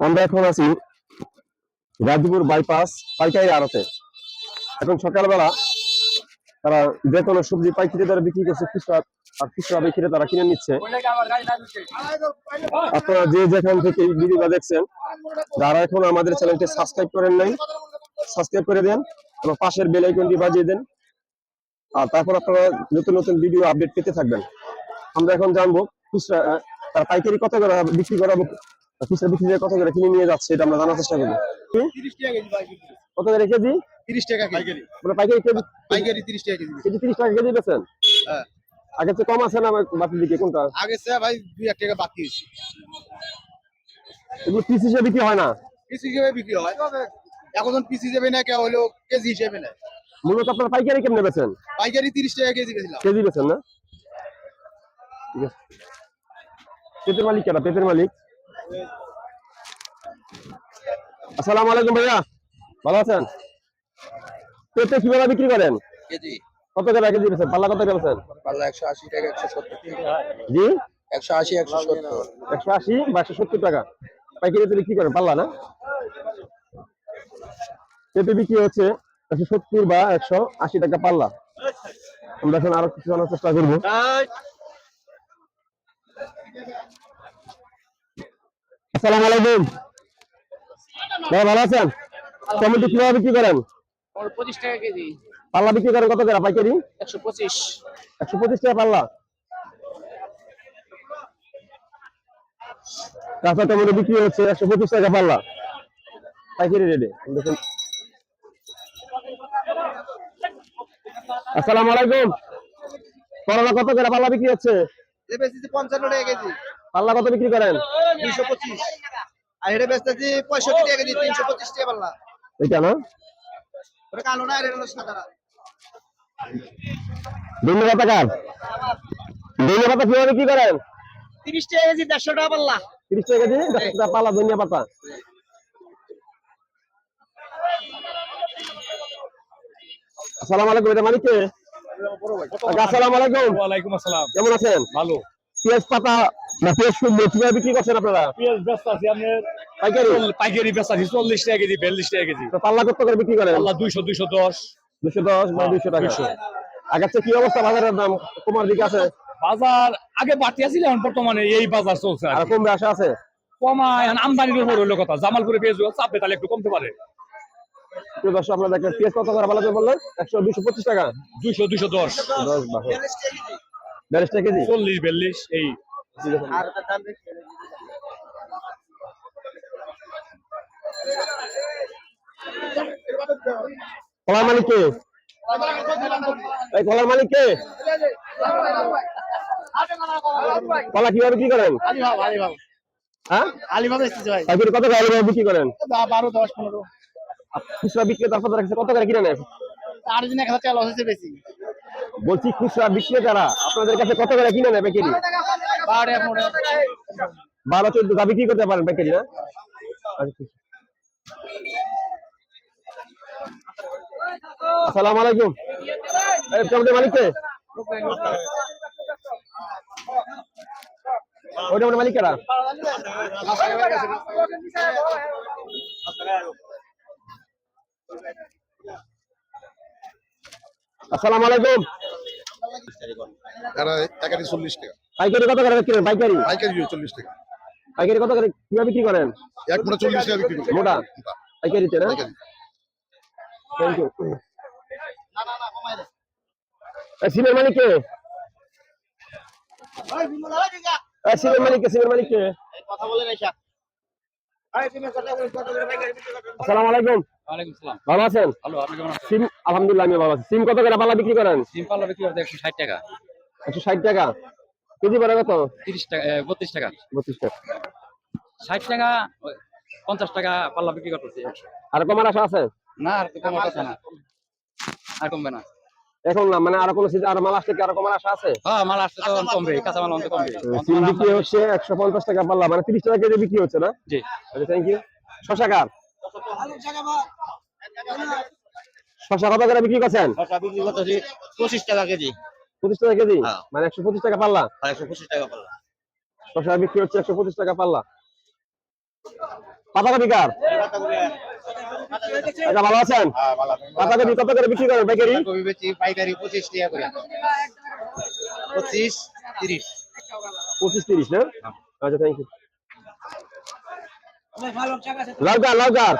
আমরা এখন আছি গাজীপুর বাইপাস পাইকারি আড়তে। এখন সকালবেলা তারা যে কোনো সবজি পাইকারি দরে বিক্রি করছে, খুচরা আর খুচরা বিক্রি তারা কিনে নিচ্ছে। আপনারা যে যেখান থেকে ভিডিওটা দেখছেন, যারা এখন আমাদের চ্যানেলটি সাবস্ক্রাইব করেন নাই, সাবস্ক্রাইব করে দেন এবং পাশের বেল আইকনটি বাজিয়ে দেন। আর তারপর আপনারা নতুন নতুন ভিডিও আপডেট পেতে থাকবেন। আমরা এখন জানবো খুচরা তার পাইকারি কত করে বিক্রি করাবো, খুচরা বিক্রি কত করে কিনে নিয়ে যাচ্ছে, এটা আমরা জানার চেষ্টা করবো। কত করে কেজি? 30 টাকা পাইকারি। মানে পাইকারি কেজি? পাইকারি 30 টাকা কেজি। কেজি 30 টাকা কেজি বেচেন? হ্যাঁ। আগে তো কম আছে না বাকি দিকে কোনটা? আগে সে ভাই 2-1 টাকা বাকি হইছে। এগুলো পিস হিসেবে বিক্রি হয় না? পিস হিসেবে বিক্রি হয়। এখন পিস হিসেবে না, কে হলো কেজি হিসেবে না। মূলত আপনারা পাইকারি কেমনে বেচেন? পাইকারি 30 টাকা কেজি বেচলাম। কেজি বেচেন না? ঠিক আছে। পেটের মালিক কেটা? পেটের মালিক। আসসালামু আলাইকুম ভাইয়া, ভালো আছেন? পেঁপে কিভাবে বিক্রি করেন? কেজি কত করে কেজি বেচেন? পাল্লা কত করে বেচেন? পাল্লা 180 টাকা 170 টাকা। জি 180 170 180 বা 170 টাকা পাইকারি তো বিক্রি করেন পাল্লা না? পেঁপে বিক্রি হচ্ছে 170 বা 180 টাকা পাল্লা। আমরা এখন আরো কিছু জানার চেষ্টা করবো। আসসালামু আলাইকুম ভাই, ভালো আছেন? টমেটো কিভাবে বিক্রি করেন? 25 টাকা কেজি। পাল্লা বিক্রি করেন কত করে পাইকারি? 125। 125 টাকা পাল্লা। কাঁচা টমেটো বিক্রি হচ্ছে 125 টাকা পাল্লা পাইকারি রেটে। দেখুন। আসসালামু আলাইকুম, করলা কত করে পাল্লা বিক্রি হচ্ছে? এ বেচতেছি 55 টাকা কেজি। পাল্লা কত বিক্রি করেন? 225। আর এটা বেচতেছি 65 টাকা কেজি, 325 টাকা পাল্লা। এটা না? ওটা কালো না, আর এটা হলো সাদা। ধন্যবাদ টাকা। ধনিয়া পাতা কিভাবে বিক্রি করেন? 30 টাকা কেজি, 150 টাকা পাল্লা। 30 টাকা কেজি, 10 টাকা পাল্লা ধনিয়া পাতা। আসসালামু আলাইকুম, এটা মালিক কে? আসসালামু আলাইকুম। ওয়ালাইকুম আসসালাম। কেমন আছেন? ভালো। পেঁয়াজ পাতা না পেঁয়াজ শুকনো কিভাবে বিক্রি করছেন আপনারা? পেঁয়াজ ব্যস্ত আছি আপনার পাইকারি? পাইকারি ব্যস্ত আছি 40 টাকা কেজি 42 টাকা কেজি। তো পাল্লা কত করে বিক্রি করেন? আল্লাহ 200 210 210 বা 200 টাকা। 200। আগের চেয়ে কি অবস্থা বাজারের দাম? কমার দিকে আছে? বাজার আগে বাড়তি আছিল, এখন বর্তমানে এই বাজার চলছে আর কমবে আশা আছে? কমায় আমদানির উপর হইলো কথা। জামালপুরে পেঁয়াজ চাপবে, তাহলে একটু কমতে পারে। প্রিয় দর্শক, আপনারা দেখেন পেঁয়াজ কত করে ভালো করে বললেন? 225 টাকা। 200 210 10 42 টাকা কেজি। 40 42 এই। আর তার দাম বেশি। কলার মালিক কে? এই কলার মালিক কে? কলা কিভাবে বিক্রি করেন? হ্যাঁ, আলিভাবে এসেছে ভাই। পাইকারি কত করে আলু বিক্রি করেন? 12 10 15। খুচরা বিক্রেতার কত রাখছে, কত করে কিনে নেন? আর দিন 1000 টাকা লস হচ্ছে বেশি। বলছি খুচরা বিক্রেতারা আপনাদের কাছে কত করে কিনে নেয় পাইকারি? 12 টাকা 15 টাকা। 12 14 টা বিক্রি করতে পারেন পাইকারি না? আসসালামু আলাইকুম, এই টমেটো মালিক কে? ওই টমেটো মালিক কারা? আসসালামু আলাইকুম। একারি 40 টাকা। পাইকারি কত করে কিনেন? পাইকারি পাইকারি 40 টাকা। পাইকারি কত করে কিভাবে বিক্রি করেন? এক মোটা 40 টাকা বিক্রি করি। মোটা পাইকারিতে না? পাইকারি। Thank you. না না না, কমাই দে। সিমের মালিক কে? ভাই বিমল আয় দিগা। সিমের মালিক কে? সিমের মালিক কে? কথা বলে রাখা। ভাই তুমি কথা বলে পাইকারি বিক্রি করো। আসসালামু আলাইকুম, ওয়ালাইকুম আসসালাম। ভালো আছেন? ভালো, আপনি কেমন আছেন? সিম আলহামদুলিল্লাহ আমি ভালো আছি। সিম কত করে পাল্লা বিক্রি করেন? সিম্পল বিক্রি করতে 160 টাকা। 160 টাকা কেজি পড়ে কত? 30 টাকা 32 টাকা। 32 টাকা। 60 টাকা 50 টাকা পাল্লা বিক্রি করতেছি। আর কমার আশা আছে? না আর তো কমার কথা না। আর কমবে না। এখন না, মানে আরো কোন সিজন আর মাল আসলে কি আরো কমার আশা আছে? হ্যাঁ, মাল আসতে তো কমবে, কাঁচা মাল অন্ত কমবে। সিম বিক্রি হচ্ছে 150 টাকা পাল্লা, মানে 30 টাকা কেজি বিক্রি হচ্ছে না? জি। আচ্ছা, থ্যাংক ইউ। শশা কার? শশা কত করে বিক্রি করছেন? কথা বিক্রি করতেছি 25 টাকা কেজি। 25 টাকা কেজি, হ্যাঁ। মানে 125 টাকা পাল্লা। 125 টাকা পাল্লা। শশা বিক্রি হচ্ছে 125 টাকা পাল্লা। পাতাকপি কার? আচ্ছা, ভালো আছেন? পাতাকপি কত করে বিক্রি করেন পাইকারি? কপি বেচি পাইকারি 25 টাকা করে 25 30 25-30 না? আচ্ছা, থ্যাংক ইউ। লাউকার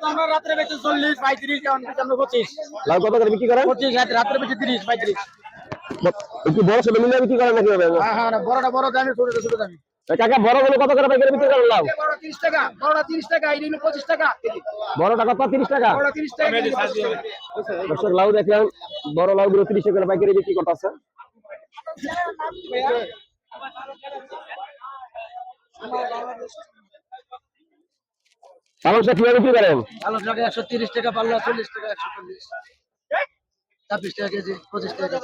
আমরা রাত্রে বেচে 40 35 এখন আমরা 25 লাউ কত করে বিক্রি করেন? 25 রাত্রে বেচে 30 35 একটু বড় ছোট মিলিয়ে বিক্রি করেন নাকি ভাবে? হ্যাঁ বড়টা বড় দামি ছোটটা ছোট দামি কাকা বড় গুলো কত করে পাইকারি বিক্রি করেন লাউ? বড় 30 টাকা বড়টা 30 টাকা এই নিলো 25 টাকা বড়টা কত? 30 টাকা। বড়টা 30 টাকা দর্শক লাউ দেখলেন, বড় লাউ গুলো 30 টাকা করে পাইকারি বিক্রি করতেছে। পালং শাক কিভাবে বিক্রি করেন? আলু টাকা 130 টাকা পাল্লা 40 টাকা 140 26 টাকা কেজি 25 টাকা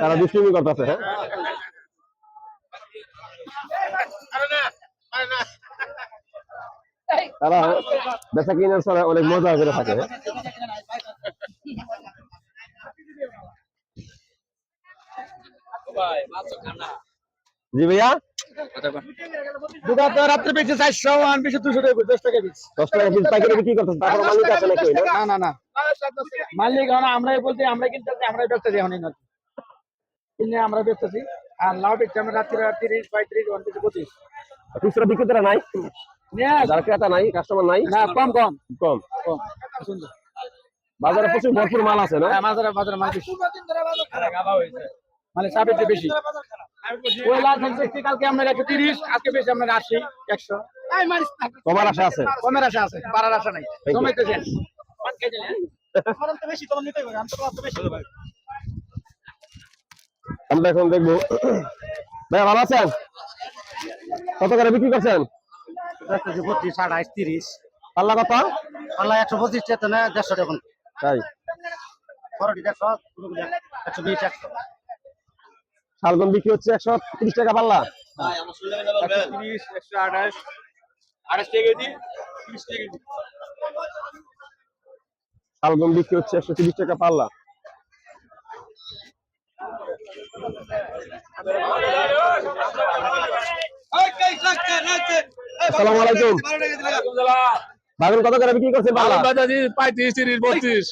তারা দুষ্টুমি করতেছে। হ্যাঁ, তারা বেচা কিনার সময় অনেক মজা করে থাকে। জি ভাইয়া, দুটা তো রাত্রে বেচে 400 আন বেচে 200 টাকা 10 টাকা পিস 10 টাকা পিস পাইকারি বিক্রি করতেছে। তারপর মালিক আছে নাকি? না মালিক আমরাই বলতে আমরা কিনতে আমরাই বেচতে দিই না কিনে আমরা বেচতেছি আর লাউ বেচতে আমরা রাত্রে 30 35 ওয়ান বেচে 25 খুচরা বিক্রেতারা নাই, নিয়ে যারা ক্রেতা নাই, কাস্টমার নাই, না কম সুন্দর বাজারে প্রচুর ভরপুর মাল আছে না? হ্যাঁ বাজারে মাল বেশি মানে চাপের চেয়ে বেশি ওই লাল থাকছে কালকে আমরা 130 আজকে বেশি আমরা 80 100 কমার আশা আছে? কমের আশা আছে বাড়ার আশা নাই জমাইতেছেন আমরা এখন দেখবো। ভাই ভালো আছেন? কত করে বিক্রি করছেন? 25 28 30 পাল্লা কত? পাল্লা 125 টাকা না 150 টাকা তাই বড়টি 100 120 100 শালগম বিক্রি হচ্ছে 130 টাকা পাল্লা। 130 128 28 টাকা কেজি 30 টাকা কেজি শালগম বিক্রি হচ্ছে 130 টাকা পাল্লা। আসসালামু আলাইকুম। বাগুন কত করে বিক্রি করছেন পাল্লা? 35 30 32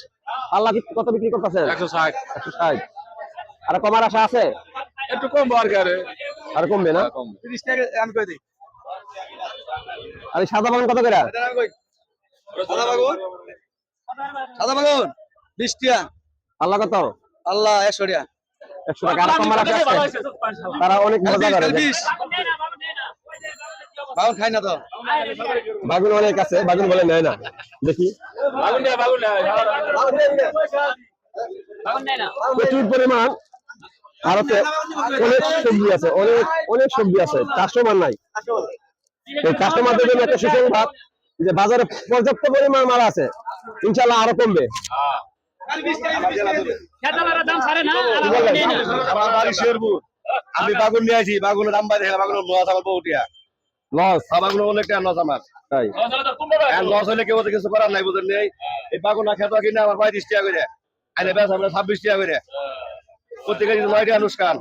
পাল্লা কত বিক্রি করতেছেন? 160 160। আর কমার আশা আছে? একটু কম বার্গারে আর কমবে না? 30 টাকা আমি কই দিই আর এই সাদা বাগুন কত করে? সাদা বাগুন 20 টাকা পাল্লা কত? আল্লাহ 100 টাকা 100 টাকা। আর কমার আশা আছে? তারা অনেক মজা করে। বাগুন খাই না তো বাগুন অনেক আছে, বাগুন বলে নেয় না। দেখি প্রচুর পরিমাণ ভারতে অনেক সবজি আছে, অনেক সবজি আছে, কাস্টমার নাই। এই কাস্টমারদের জন্য একটা সুসংবাদ যে বাজারে পর্যাপ্ত পরিমাণ মাল আছে, ইনশাআল্লাহ আরো কমবে। আমি বাগুন নিয়ে আসি, বাগুনের দাম বাড়ে, বাগুনের লস আমার বউটিয়া লস? বাগুনের অনেক টাকা লস আমার, তাই লস হলে কেউ তো কিছু করার নাই, বুঝলেন নেই। এই বাগুনা খেত কিনে আমার 35 টাকা করে, আইলে বেশ আমরা 26 টাকা করে, প্রত্যেকে 9 টাকা নুকসান।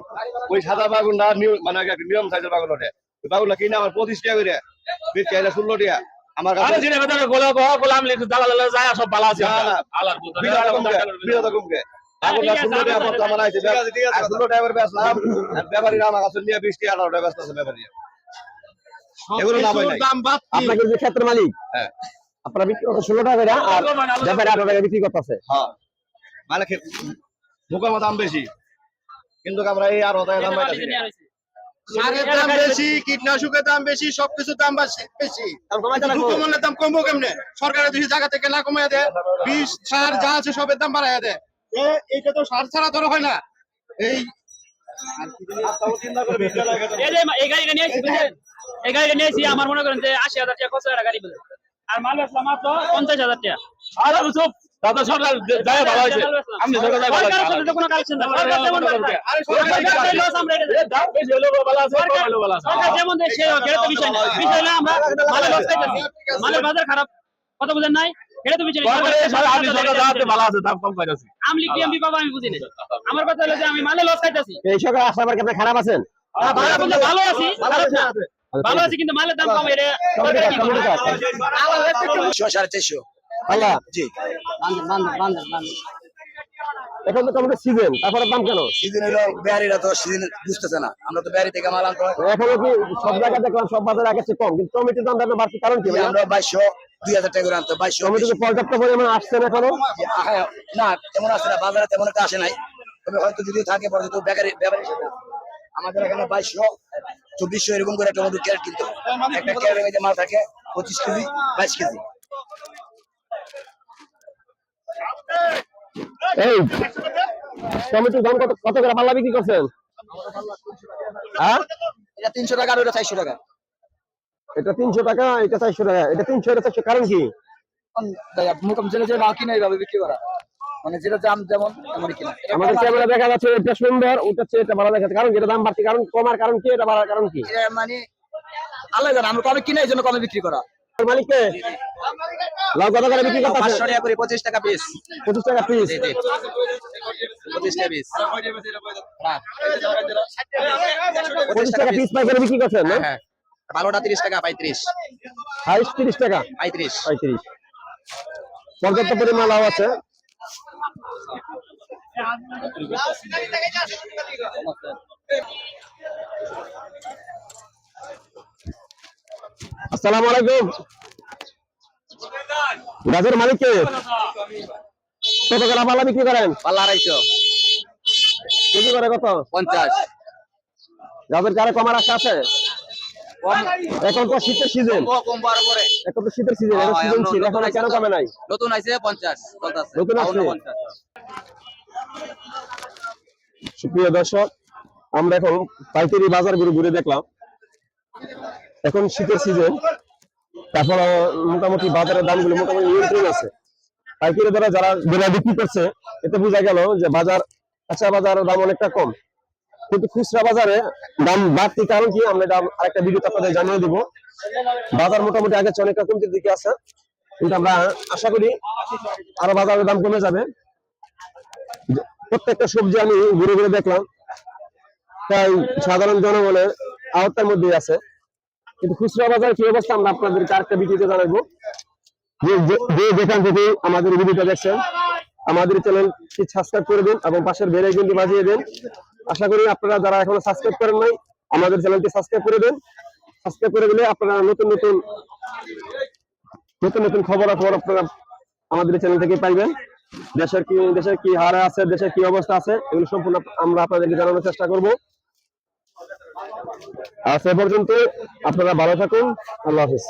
ওই সাদা বাগুনটা মানে একটা নিয়ম সাইজের বাগুন ওঠে, ওই বাগুনটা কিনে আমার 25 টাকা করে, বিক্রি আইলে 16 টাকা আমার কাছে। বিরত কমকে বাগুনটা 16 টাকা পড়তো আমার আইছে, 16 টাকা করে বেচলাম, ব্যাপারীরা আমার কাছে নিয়ে 20 টাকা 18 টাকা বেচতেছে ব্যাপারী। এগুলো লাভ হয় নাই। আপনাকে যে ক্ষেত্রের মালিক, হ্যাঁ আপনারা বিক্রি করতে 16 টাকা করে, আর ব্যাপারে 18 টাকা বিক্রি করতেছে। হ্যাঁ মানে ভোকার দাম বেশি, কিন্তু আমরা এই আরো দাম পাইতেছি না। সারের দাম বেশি, কীটনাশকের দাম বেশি, সবকিছুর দাম বেশি। দুধের দাম কমবো কেমনে? সরকারের দুই জায়গা থেকে না কমাইয়া দেয়, বিষ সার যা আছে সবের দাম বাড়াইয়া দেয়। এইটা তো সার ছাড়া ধরো হয় না। এই এই গাড়িটা নিয়েছি আমার মনে করেন যে 80,000 টাকা খরচ করে গাড়ি বলে, আর মাল বেচলাম মাত্র 50,000 টাকা। আর সব দাদা সরকার যায় ভালো আছে, আপনি সরকার যায় ভালো আছে, সরকার কোনো কালেকশন না, সরকার যেমন দেয় আরে সরকার লস আমরা এটা দাম বেশি হলো ভালো আছে, কম হলো ভালো আছে, সরকার যেমন দেয় সে এটা তো বিষয় না, বিষয় না আমরা মালের লস খাইতেছি, মালের বাজার খারাপ, কথা বুঝেন নাই। এটা তুমি জানো আমি সরকার যাতে ভালো আছে দাম কম পাইছি আমলি বিএমপি বাবা আমি বুঝি না আমার কথা হলো যে আমি মালে লস খাইতাছি এই সরকার আসার পর কি আপনি খারাপ আছেন? ভালো বলতে ভালো আছি খারাপ না ভালো আছি কিন্তু মালের দাম কম এটা সরকার কি করে? 450 আল্লাহ জি এখন তো টমেটো সিজন, তারপরে দাম কেন? সিজন হলো বেয়ারিরা তো সিজন বুঝতেছে না, আমরা তো বেয়ারি থেকে মাল আনতে হয়। এখনো কি সব জায়গায় দেখলাম সব বাজারে আগের চেয়ে কম, কিন্তু টমেটোর দাম দাম বাড়ছে কারণ কি? আমরা 2200 2000 টাকা করে আনতে 2200 টমেটো কি পর্যাপ্ত পরিমাণে আসছে না এখনো? না তেমন আসে না, বাজারে তেমন একটা আসে নাই, তবে হয়তো যদি থাকে পরে তো বেকারি ব্যাপারী আমাদের এখানে 2200 2400 এরকম করে টমেটো ক্যারেট কিনতে হয়। একটা ক্যারেটের মধ্যে মাল থাকে 25 কেজি 22 কেজি। এই টমেটোর দাম কত কত করে পাল্লা বিক্রি করছেন? হ্যাঁ এটা 300 টাকা আর ওটা 400 টাকা। এটা 300 টাকা, এটা 400 টাকা। এটা 300 এটা 400 কারণ কি? মোটাম যেটা যে বাকি নাই ভাবে বিক্রি করা, মানে যেটা দাম যেমন তেমনই কিনা। আমাদের ক্যামেরা দেখা যাচ্ছে এটা সুন্দর, ওটা চেয়ে এটা ভালো দেখাচ্ছে, কারণ কি? এটা দাম বাড়ছে কারণ কমার কারণ কি? এটা বাড়ার কারণ কি? এটা মানে আল্লাহ জানে, আমরা কমে কিনা এই জন্য কমে বিক্রি করা। মালিককে লাউ কত করে বিক্রি করতেছে? 500 টাকা করে 25 টাকা পিস। 25 টাকা পিস। 25 টাকা পিস। 25 টাকা পিস পাইকারি বিক্রি করছেন না? হ্যাঁ ভালোটা 30 টাকা 35 হাইস্ট 30 টাকা 35 35। পর্যাপ্ত পরিমাণ লাউ আছে। আসসালামু আলাইকুম। গাছের মালিক কে? কত করে পাল্লা বিক্রি করেন? পাল্লা 250 কেজি করে কত? 50 গাছের কারে কমার আশা আছে? এখন তো শীতের সিজন, কম বার করে এখন তো শীতের সিজন, এটা সিজন ছিল, এখন কেন কমে নাই? নতুন আইছে 50 চলতেছে নতুন আসছে। সুপ্রিয় দর্শক, আমরা এখন পাইকারি বাজার ঘুরে দেখলাম। এখন শীতের সিজন, তারপর মোটামুটি বাজারের দামগুলো মোটামুটি নিয়ন্ত্রণ আছে। পাইকারি দ্বারা যারা বিক্রি করছে, এতে বোঝা গেল যে বাজার কাঁচা বাজারের দাম অনেকটা কম, কিন্তু খুচরা বাজারে দাম বাড়তি কারণ কি? আমরা দাম আরেকটা ভিডিওতে আপনাদের জানিয়ে দিব। বাজার মোটামুটি আগের চেয়ে অনেকটা কমতির দিকে আছে, কিন্তু আমরা আশা করি আরো বাজারের দাম কমে যাবে। প্রত্যেকটা সবজি আমি ঘুরে দেখলাম, তাই সাধারণ জনগণের আওতার মধ্যে আছে, কিন্তু খুচরা বাজার কি অবস্থা আমরা আপনাদেরকে আরেকটা ভিডিওতে জানাবো। যে যেখান থেকে আমাদের ভিডিওটা দেখছেন, আমাদের চ্যানেলটি সাবস্ক্রাইব করে দিন এবং পাশের বেল আইকনটি বাজিয়ে দিন। আশা করি আপনারা যারা এখনো সাবস্ক্রাইব করেন নাই, আমাদের চ্যানেলটি সাবস্ক্রাইব করে দিন। সাবস্ক্রাইব করে দিলে আপনারা নতুন নতুন খবর আপনারা আমাদের চ্যানেল থেকে পাইবেন। দেশের কি হারে আছে, দেশের কি অবস্থা আছে, এগুলো সম্পূর্ণ আমরা আপনাদেরকে জানানোর চেষ্টা করব। আজ এ পর্যন্ত, আপনারা ভালো থাকুন। আল্লাহ হাফেজ।